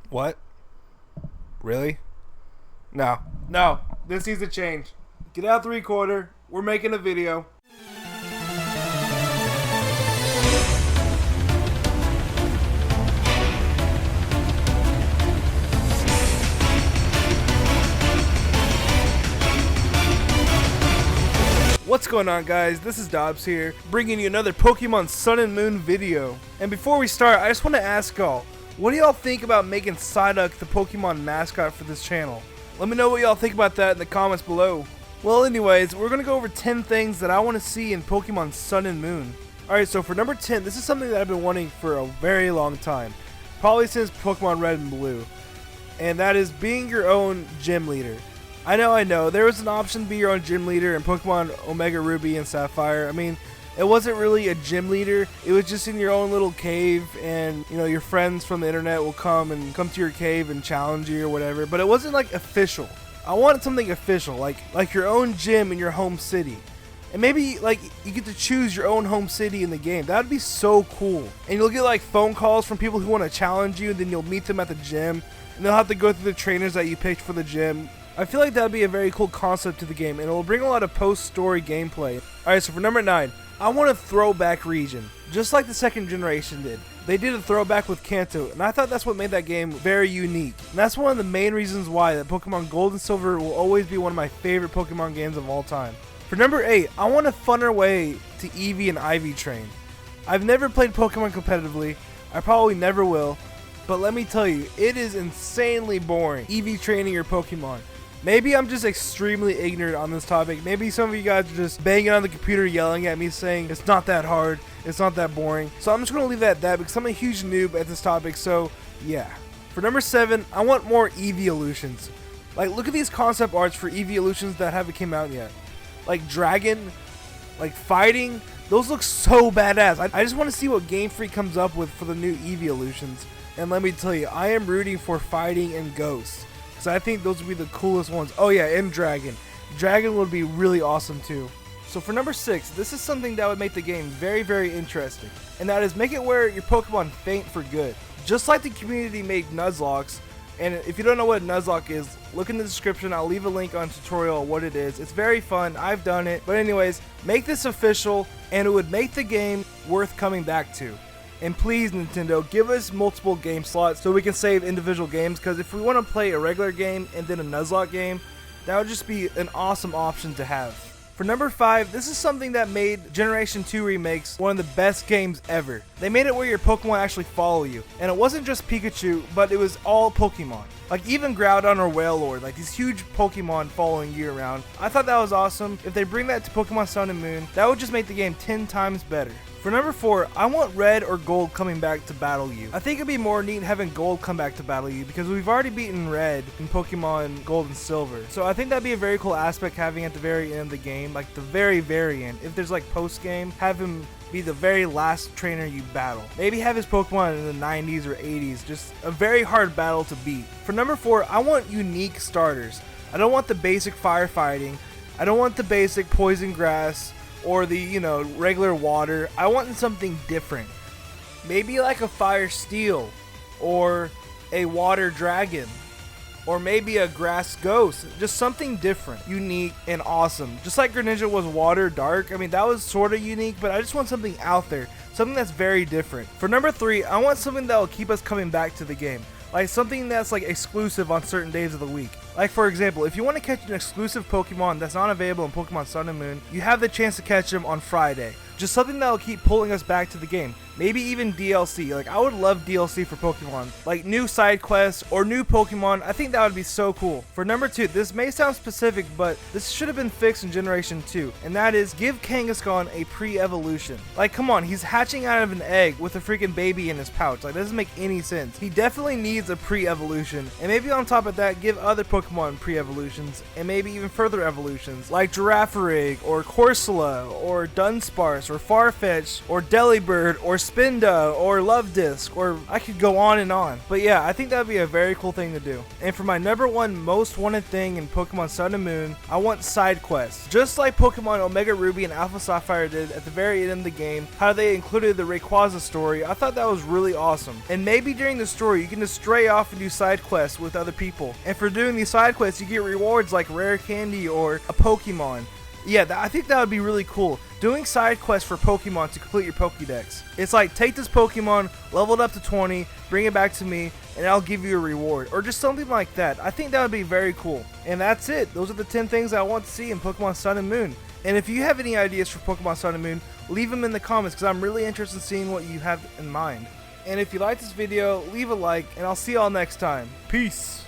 What? Really? No. No. This needs to change. Get out the recorder. We're making a video. What's going on, guys? This is Dobbs here, bringing you another Pokemon Sun and Moon video. And before we start, I just want to ask y'all, what do y'all think about making Psyduck the Pokemon mascot for this channel? Let me know what y'all think about that in the comments below. Well, anyways, we're going to go over 10 things that I want to see in Pokemon Sun and Moon. Alright, so for number 10, this is something that I've been wanting for a very long time. Probably since Pokemon Red and Blue. And that is being your own gym leader. I know, there was an option to be your own gym leader in Pokemon Omega Ruby and Sapphire. I mean, it wasn't really a gym leader, it was just in your own little cave, and you know, your friends from the internet will come to your cave and challenge you or whatever, but it wasn't like official. I wanted something official, like your own gym in your home city. And maybe like you get to choose your own home city in the game. That would be so cool. And you'll get like phone calls from people who want to challenge you, and then you'll meet them at the gym, and they'll have to go through the trainers that you picked for the gym. I feel like that would be a very cool concept to the game, and it will bring a lot of post-story gameplay. Alright, so for number 9, I want a throwback region, just like the second generation did. They did a throwback with Kanto, and I thought that's what made that game very unique. And that's one of the main reasons why that Pokemon Gold and Silver will always be one of my favorite Pokemon games of all time. For number 8, I want a funner way to Eevee and Ivy train. I've never played Pokemon competitively, I probably never will, but let me tell you, it is insanely boring, Eevee training your Pokemon. Maybe I'm just extremely ignorant on this topic. Maybe some of you guys are just banging on the computer yelling at me saying it's not that hard, it's not that boring. So I'm just going to leave it at that because I'm a huge noob at this topic, so yeah. For number 7, I want more evolutions. Like, look at these concept arts for evolutions that haven't came out yet. Like Dragon, like fighting, those look so badass. I just want to see what Game Freak comes up with for the new evolutions. And let me tell you, I am rooting for fighting and ghosts. So I think those would be the coolest ones. Oh yeah, and Dragon. Dragon would be really awesome too. So for number 6, this is something that would make the game very, very interesting. And that is make it where your Pokemon faint for good. Just like the community made Nuzlocke. And if you don't know what Nuzlocke is, look in the description. I'll leave a link on tutorial of what it is. It's very fun. I've done it. But anyways, make this official and it would make the game worth coming back to. And please, Nintendo, give us multiple game slots so we can save individual games, because if we want to play a regular game and then a Nuzlocke game, that would just be an awesome option to have. For number 5, this is something that made Generation 2 remakes one of the best games ever. They made it where your Pokemon actually follow you, and it wasn't just Pikachu, but it was all Pokemon. Like even Groudon or Wailord, like these huge Pokemon following you around. I thought that was awesome. If they bring that to Pokemon Sun and Moon, that would just make the game 10 times better. For number 4, I want Red or Gold coming back to battle you. I think it'd be more neat having Gold come back to battle you because we've already beaten Red in Pokemon Gold and Silver. So I think that'd be a very cool aspect having at the very end of the game, like the very end. If there's like post game, have him be the very last trainer you battle. Maybe have his Pokemon in the 90s or 80s, just a very hard battle to beat. For number 4, I want unique starters. I don't want the basic firefighting. I don't want the basic poison grass or the, you know, regular water. I want something different. Maybe like a fire steel or a water dragon or maybe a grass ghost. Just something different, unique, and awesome. Just like Greninja was water dark. I mean, that was sort of unique, but I just want something out there, something that's very different. For number 3, I want something that will keep us coming back to the game. Like something that's like exclusive on certain days of the week. Like for example, if you want to catch an exclusive Pokemon that's not available in Pokemon Sun and Moon, you have the chance to catch them on Friday. Just something that will keep pulling us back to the game. Maybe even DLC. Like I would love DLC for Pokemon. Like new side quests or new Pokemon. I think that would be so cool. For number 2, this may sound specific, but this should have been fixed in Generation 2. And that is give Kangaskhan a pre-evolution. Like come on, he's hatching out of an egg with a freaking baby in his pouch. Like that doesn't make any sense. He definitely needs a pre-evolution. And maybe on top of that, give other Pokemon pre-evolutions. And maybe even further evolutions. Like Girafarig or Corsola or Dunsparce or Farfetch or Delibird or Spinda or Love Disc, or I could go on and on. But yeah, I think that would be a very cool thing to do. And for my number one most wanted thing in Pokemon Sun and Moon, I want side quests. Just like Pokemon Omega Ruby and Alpha Sapphire did at the very end of the game, how they included the Rayquaza story, I thought that was really awesome. And maybe during the story, you can just stray off and do side quests with other people. And for doing these side quests, you get rewards like rare candy or a Pokemon. Yeah, I think that would be really cool. Doing side quests for Pokemon to complete your Pokédex. It's like, take this Pokemon, level it up to 20, bring it back to me, and I'll give you a reward. Or just something like that. I think that would be very cool. And that's it. Those are the 10 things I want to see in Pokemon Sun and Moon. And if you have any ideas for Pokemon Sun and Moon, leave them in the comments because I'm really interested in seeing what you have in mind. And if you like this video, leave a like, and I'll see y'all next time. Peace.